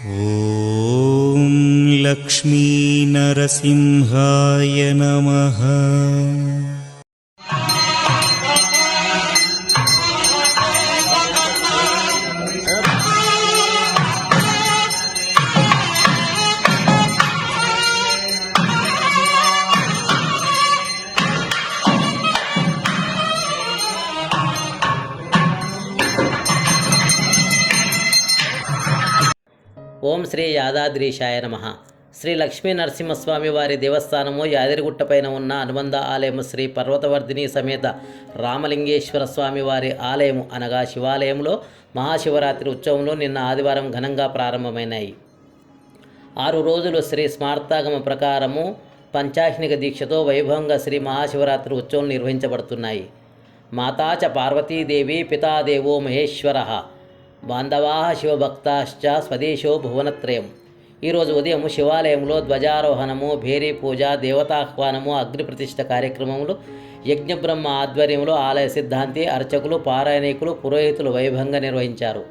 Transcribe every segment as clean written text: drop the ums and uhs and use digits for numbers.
ॐ लक्ष्मीनरसिंहाय नमः। ఓం శ్రీ యాదాద్రీశాయ నమః. శ్రీ లక్ష్మీ నరసింహస్వామి వారి దేవస్థానము యాదగిరిగుట్టపైన ఉన్న అనుబంధ ఆలయము శ్రీ పర్వతవర్ధిని సమేత రామలింగేశ్వర స్వామి వారి ఆలయము అనగా శివాలయంలో మహాశివరాత్రి ఉత్సవంలో నిన్న ఆదివారం ఘనంగా ప్రారంభమైనాయి. 6 రోజులు శ్రీ స్మార్తాగమ ప్రకారము పంచాహ్నిక దీక్షతో వైభవంగా శ్రీ మహాశివరాత్రి ఉత్సవం నిర్వహించబడుతున్నాయి. మాతాచ పార్వతీదేవి పితాదేవో మహేశ్వరః బాంధవా శివభక్తాశ్చ స్వదేశో భువనత్రయం. ఈరోజు ఉదయం శివాలయంలో ధ్వజారోహణము, భేరీ పూజ, దేవతాహ్వానము, అగ్ని ప్రతిష్ఠ కార్యక్రమములు యజ్ఞబ్రహ్మ ఆధ్వర్యంలో ఆలయ సిద్ధాంతి, అర్చకులు, పారాయణికులు, పురోహితులు వైభవంగా నిర్వహించారు.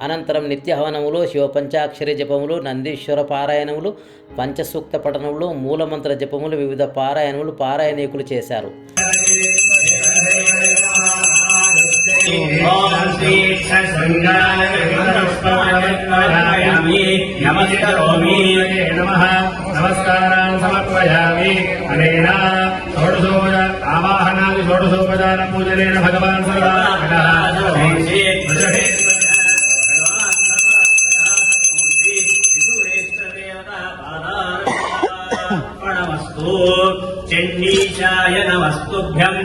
అనంతరం నిత్యహవనములు, శివపంచాక్షరి జపములు, నందీశ్వర పారాయణములు, పంచసూక్త పఠనములు, మూలమంత్ర జపములు, వివిధ పారాయణములు పారాయణికులు చేశారు. నమస్కారాన్ సమర్పయామి. అనేన ఆవాహనాది షోడశోపచార పూజనేన భగవాన్ చండీశాయ నమస్తుభ్యం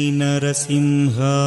लक्ष्मीनरसिंहाय